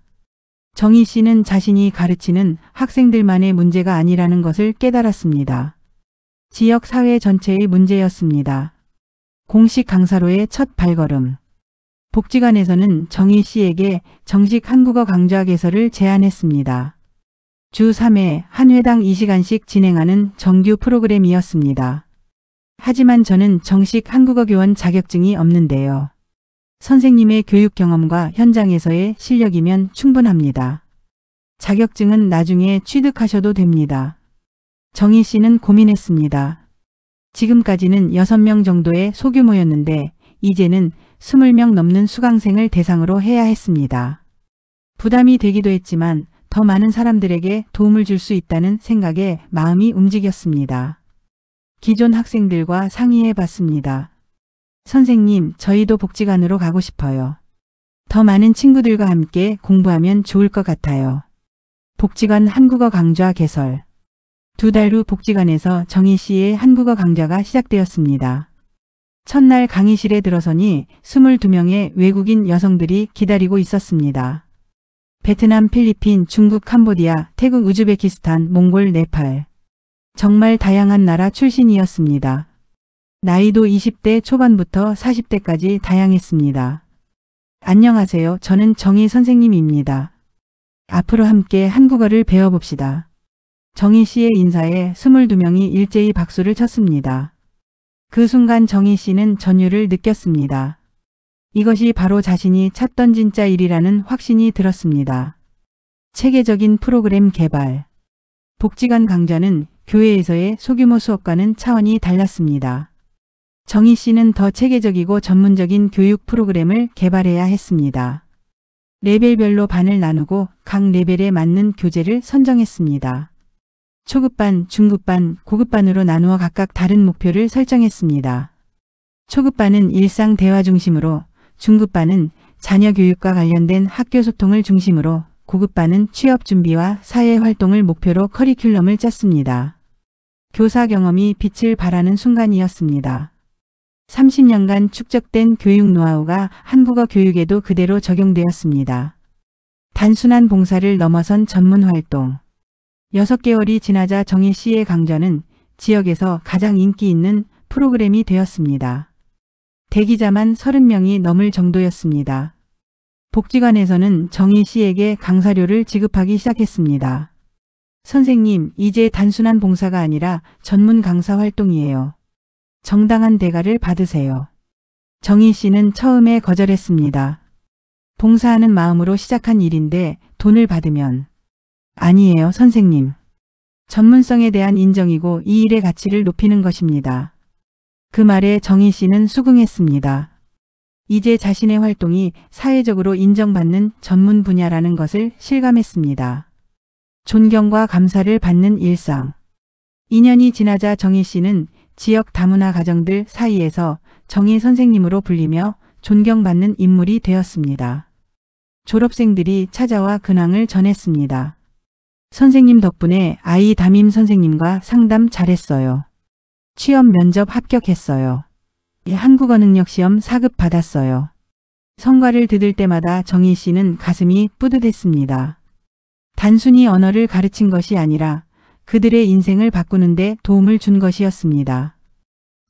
정희 씨는 자신이 가르치는 학생들만의 문제가 아니라는 것을 깨달았습니다. 지역 사회 전체의 문제였습니다. 공식 강사로의 첫 발걸음. 복지관에서는 정희 씨에게 정식 한국어 강좌 개설을 제안했습니다. 주 3회 한 회당 2시간씩 진행하는 정규 프로그램이었습니다. 하지만 저는 정식 한국어 교원 자격증이 없는데요. 선생님의 교육 경험과 현장에서의 실력이면 충분합니다. 자격증은 나중에 취득하셔도 됩니다. 정희 씨는 고민했습니다. 지금까지는 6명 정도의 소규모였는데 이제는 20명 넘는 수강생을 대상으로 해야 했습니다. 부담이 되기도 했지만 더 많은 사람들에게 도움을 줄 수 있다는 생각에 마음이 움직였습니다. 기존 학생들과 상의해 봤습니다. 선생님, 저희도 복지관으로 가고 싶어요. 더 많은 친구들과 함께 공부하면 좋을 것 같아요. 복지관 한국어 강좌 개설. 2달 후 복지관에서 정희 씨의 한국어 강좌가 시작되었습니다. 첫날 강의실에 들어서니 22명의 외국인 여성들이 기다리고 있었습니다. 베트남, 필리핀, 중국, 캄보디아, 태국, 우즈베키스탄, 몽골, 네팔. 정말 다양한 나라 출신이었습니다. 나이도 20대 초반부터 40대까지 다양했습니다. 안녕하세요. 저는 정희 선생님입니다. 앞으로 함께 한국어를 배워봅시다. 정희 씨의 인사에 22명이 일제히 박수를 쳤습니다. 그 순간 정희 씨는 전율을 느꼈습니다. 이것이 바로 자신이 찾던 진짜 일이라는 확신이 들었습니다. 체계적인 프로그램 개발. 복지관 강좌는 교회에서의 소규모 수업과는 차원이 달랐습니다. 정희 씨는 더 체계적이고 전문적인 교육 프로그램을 개발해야 했습니다. 레벨별로 반을 나누고 각 레벨에 맞는 교재를 선정했습니다. 초급반, 중급반, 고급반으로 나누어 각각 다른 목표를 설정했습니다. 초급반은 일상 대화 중심으로, 중급반은 자녀 교육과 관련된 학교 소통을 중심으로, 고급반은 취업 준비와 사회 활동을 목표로 커리큘럼을 짰습니다. 교사 경험이 빛을 발하는 순간이었습니다. 30년간 축적된 교육 노하우가 한국어 교육에도 그대로 적용되었습니다. 단순한 봉사를 넘어선 전문 활동. 6개월이 지나자 정희 씨의 강좌는 지역에서 가장 인기 있는 프로그램이 되었습니다. 대기자만 30명이 넘을 정도였습니다. 복지관에서는 정희 씨에게 강사료를 지급하기 시작했습니다. 선생님, 이제 단순한 봉사가 아니라 전문 강사 활동이에요. 정당한 대가를 받으세요. 정희 씨는 처음에 거절했습니다. 봉사하는 마음으로 시작한 일인데 돈을 받으면. 아니에요, 선생님. 전문성에 대한 인정이고 이 일의 가치를 높이는 것입니다. 그 말에 정희 씨는 수긍했습니다. 이제 자신의 활동이 사회적으로 인정받는 전문 분야라는 것을 실감했습니다. 존경과 감사를 받는 일상. 2년이 지나자 정희 씨는 지역 다문화 가정들 사이에서 정희 선생님으로 불리며 존경받는 인물이 되었습니다. 졸업생들이 찾아와 근황을 전했습니다. 선생님 덕분에 아이 담임 선생님과 상담 잘했어요. 취업 면접 합격했어요. 한국어 능력 시험 4급 받았어요. 성과를 들을 때마다 정희 씨는 가슴이 뿌듯했습니다. 단순히 언어를 가르친 것이 아니라 그들의 인생을 바꾸는 데 도움을 준 것이었습니다.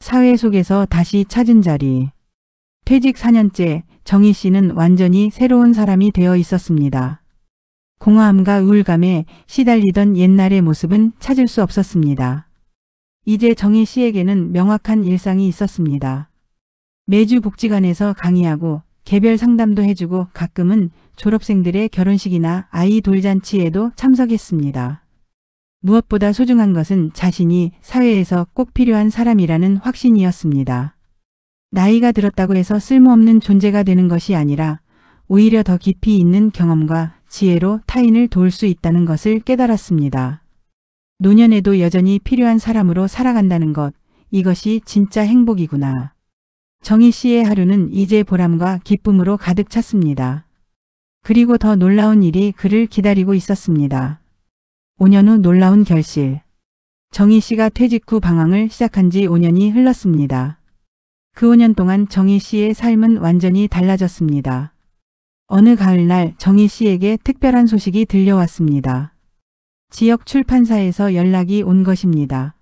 사회 속에서 다시 찾은 자리. 퇴직 4년째 정희 씨는 완전히 새로운 사람이 되어 있었습니다. 공허함과 우울감에 시달리던 옛날의 모습은 찾을 수 없었습니다. 이제 정희 씨에게는 명확한 일상이 있었습니다. 매주 복지관에서 강의하고 개별 상담도 해주고 가끔은 졸업생들의 결혼식이나 아이 돌잔치에도 참석했습니다. 무엇보다 소중한 것은 자신이 사회에서 꼭 필요한 사람이라는 확신이었습니다. 나이가 들었다고 해서 쓸모없는 존재가 되는 것이 아니라 오히려 더 깊이 있는 경험과 지혜로 타인을 도울 수 있다는 것을 깨달았습니다. 노년에도 여전히 필요한 사람으로 살아간다는 것, 이것이 진짜 행복이구나. 정희 씨의 하루는 이제 보람과 기쁨으로 가득 찼습니다. 그리고 더 놀라운 일이 그를 기다리고 있었습니다. 5년 후 놀라운 결실. 정희 씨가 퇴직 후 방황을 시작한 지 5년이 흘렀습니다. 그 5년 동안 정희 씨의 삶은 완전히 달라졌습니다. 어느 가을날 정희 씨에게 특별한 소식이 들려왔습니다. 지역 출판사에서 연락이 온 것입니다.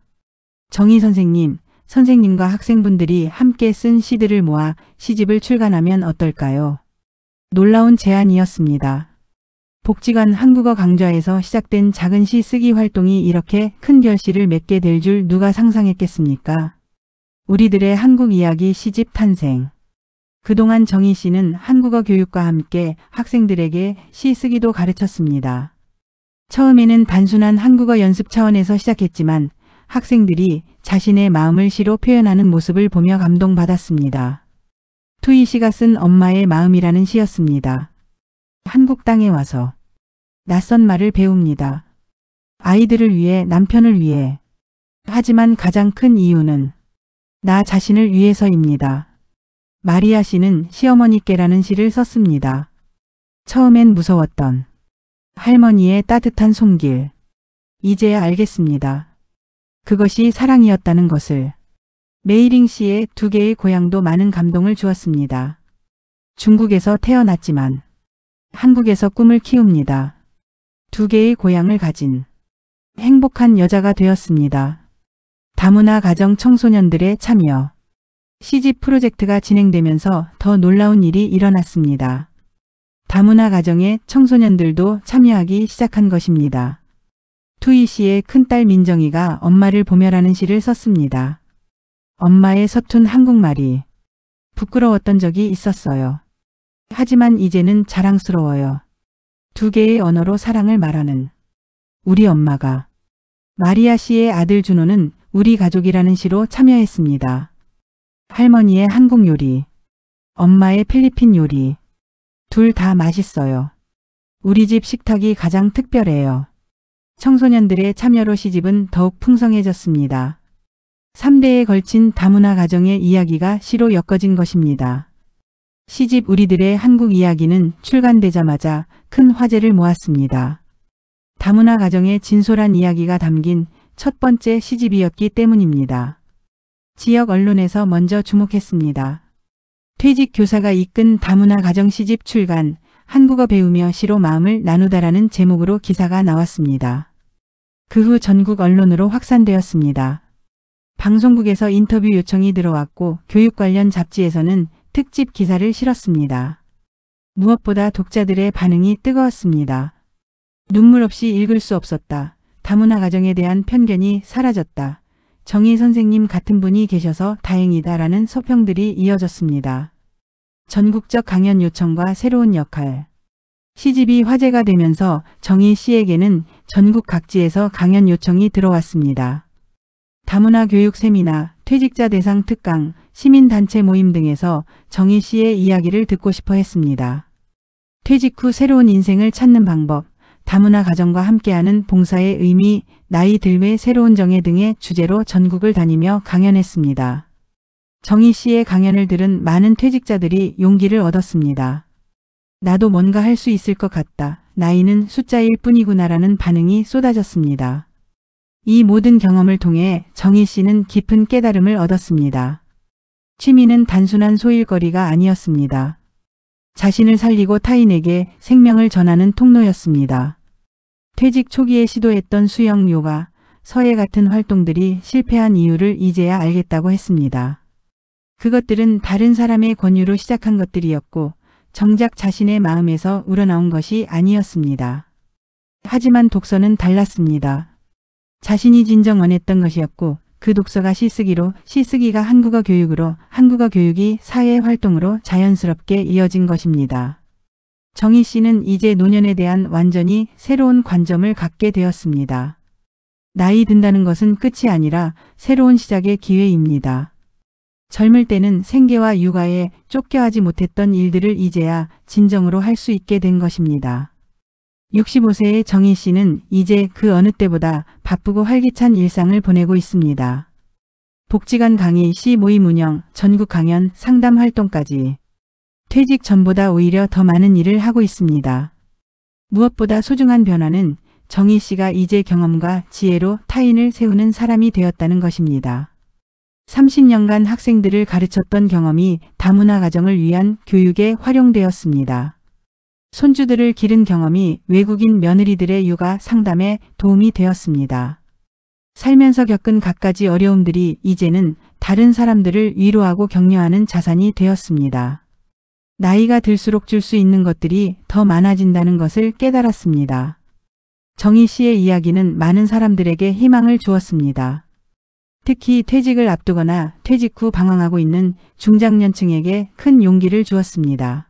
정희 선생님, 선생님과 학생분들이 함께 쓴 시들을 모아 시집을 출간하면 어떨까요? 놀라운 제안이었습니다. 복지관 한국어 강좌에서 시작된 작은 시 쓰기 활동이 이렇게 큰 결실을 맺게 될 줄 누가 상상했겠습니까? 우리들의 한국 이야기 시집 탄생. 그동안 정희 씨는 한국어 교육과 함께 학생들에게 시 쓰기도 가르쳤습니다. 처음에는 단순한 한국어 연습 차원에서 시작했지만 학생들이 자신의 마음을 시로 표현하는 모습을 보며 감동받았습니다. 투이 씨가 쓴 엄마의 마음이라는 시였습니다. 한국 땅에 와서 낯선 말을 배웁니다. 아이들을 위해, 남편을 위해. 하지만 가장 큰 이유는 나 자신을 위해서입니다. 마리아 씨는 시어머니께라는 시를 썼습니다. 처음엔 무서웠던 할머니의 따뜻한 손길. 이제야 알겠습니다. 그것이 사랑이었다는 것을. 메이링 씨의 2개의 고향도 많은 감동을 주었습니다. 중국에서 태어났지만 한국에서 꿈을 키웁니다. 2개의 고향을 가진 행복한 여자가 되었습니다. 다문화 가정 청소년들의 참여. 시집 프로젝트가 진행되면서 더 놀라운 일이 일어났습니다. 다문화 가정의 청소년들도 참여하기 시작한 것입니다. 투이 씨의 큰딸 민정이가 엄마를 보며라는 시를 썼습니다. 엄마의 서툰 한국말이 부끄러웠던 적이 있었어요. 하지만 이제는 자랑스러워요. 두 개의 언어로 사랑을 말하는 우리 엄마가. 마리아 씨의 아들 준호는 우리 가족이라는 시로 참여했습니다. 할머니의 한국 요리, 엄마의 필리핀 요리. 둘 다 맛있어요. 우리 집 식탁이 가장 특별해요. 청소년들의 참여로 시집은 더욱 풍성해졌습니다. 3대에 걸친 다문화 가정의 이야기가 시로 엮어진 것입니다. 시집 우리들의 한국 이야기는 출간되자마자 큰 화제를 모았습니다. 다문화 가정의 진솔한 이야기가 담긴 첫 번째 시집이었기 때문입니다. 지역 언론에서 먼저 주목했습니다. 퇴직 교사가 이끈 다문화 가정 시집 출간, 한국어 배우며 시로 마음을 나누다라는 제목으로 기사가 나왔습니다. 그 후 전국 언론으로 확산되었습니다. 방송국에서 인터뷰 요청이 들어왔고 교육 관련 잡지에서는 특집 기사를 실었습니다. 무엇보다 독자들의 반응이 뜨거웠습니다. 눈물 없이 읽을 수 없었다. 다문화 가정에 대한 편견이 사라졌다. 정희 선생님 같은 분이 계셔서 다행이다라는 서평들이 이어졌습니다. 전국적 강연 요청과 새로운 역할. 시집이 화제가 되면서 정희 씨에게는 전국 각지에서 강연 요청이 들어왔습니다. 다문화 교육 세미나, 퇴직자 대상 특강, 시민단체 모임 등에서 정희 씨의 이야기를 듣고 싶어 했습니다. 퇴직 후 새로운 인생을 찾는 방법, 다문화 가정과 함께하는 봉사의 의미, 나이 들매 새로운 정의 등의 주제로 전국을 다니며 강연했습니다. 정희 씨의 강연을 들은 많은 퇴직자들이 용기를 얻었습니다. 나도 뭔가 할 수 있을 것 같다. 나이는 숫자일 뿐이구나라는 반응이 쏟아졌습니다. 이 모든 경험을 통해 정희 씨는 깊은 깨달음을 얻었습니다. 취미는 단순한 소일거리가 아니었습니다. 자신을 살리고 타인에게 생명을 전하는 통로였습니다. 퇴직 초기에 시도했던 수영, 요가, 서예 같은 활동들이 실패한 이유를 이제야 알겠다고 했습니다. 그것들은 다른 사람의 권유로 시작한 것들이었고 정작 자신의 마음에서 우러나온 것이 아니었습니다. 하지만 독서는 달랐습니다. 자신이 진정 원했던 것이었고 그 독서가 시쓰기로, 시쓰기가 한국어 교육으로, 한국어 교육이 사회 활동으로 자연스럽게 이어진 것입니다. 정희 씨는 이제 노년에 대한 완전히 새로운 관점을 갖게 되었습니다. 나이 든다는 것은 끝이 아니라 새로운 시작의 기회입니다. 젊을 때는 생계와 육아에 쫓겨하지 못했던 일들을 이제야 진정으로 할 수 있게 된 것입니다. 65세의 정희 씨는 이제 그 어느 때보다 바쁘고 활기찬 일상을 보내고 있습니다. 복지관 강의, 시 모임 운영, 전국 강연, 상담 활동까지 퇴직 전보다 오히려 더 많은 일을 하고 있습니다. 무엇보다 소중한 변화는 정희 씨가 이제 경험과 지혜로 타인을 세우는 사람이 되었다는 것입니다. 30년간 학생들을 가르쳤던 경험이 다문화 가정을 위한 교육에 활용되었습니다. 손주들을 기른 경험이 외국인 며느리들의 육아 상담에 도움이 되었습니다. 살면서 겪은 갖가지 어려움들이 이제는 다른 사람들을 위로하고 격려하는 자산이 되었습니다. 나이가 들수록 줄 수 있는 것들이 더 많아진다는 것을 깨달았습니다. 정희 씨의 이야기는 많은 사람들에게 희망을 주었습니다. 특히 퇴직을 앞두거나 퇴직 후 방황하고 있는 중장년층에게 큰 용기를 주었습니다.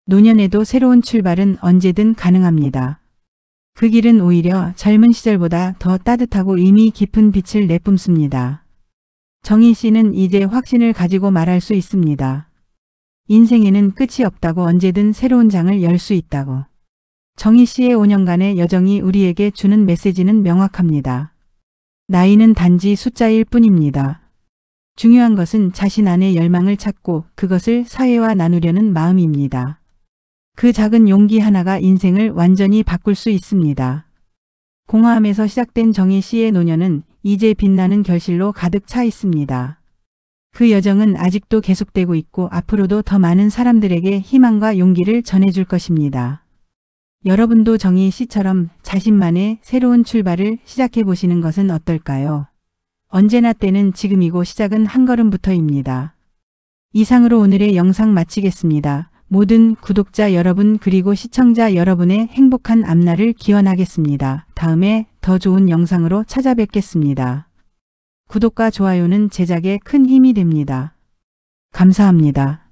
노년에도 새로운 출발은 언제든 가능합니다. 그 길은 오히려 젊은 시절보다 더 따뜻하고 의미 깊은 빛을 내뿜습니다. 정희 씨는 이제 확신을 가지고 말할 수 있습니다. 인생에는 끝이 없다고, 언제든 새로운 장을 열 수 있다고. 정희 씨의 5년간의 여정이 우리에게 주는 메시지는 명확합니다. 나이는 단지 숫자일 뿐입니다. 중요한 것은 자신 안의 열망을 찾고 그것을 사회와 나누려는 마음입니다. 그 작은 용기 하나가 인생을 완전히 바꿀 수 있습니다. 공허함에서 시작된 정희 씨의 노년은 이제 빛나는 결실로 가득 차 있습니다. 그 여정은 아직도 계속되고 있고 앞으로도 더 많은 사람들에게 희망과 용기를 전해줄 것입니다. 여러분도 정희 씨처럼 자신만의 새로운 출발을 시작해 보시는 것은 어떨까요? 언제나 때는 지금이고 시작은 한 걸음부터입니다. 이상으로 오늘의 영상 마치겠습니다. 모든 구독자 여러분 그리고 시청자 여러분의 행복한 앞날을 기원하겠습니다. 다음에 더 좋은 영상으로 찾아뵙겠습니다. 구독과 좋아요는 제작에 큰 힘이 됩니다. 감사합니다.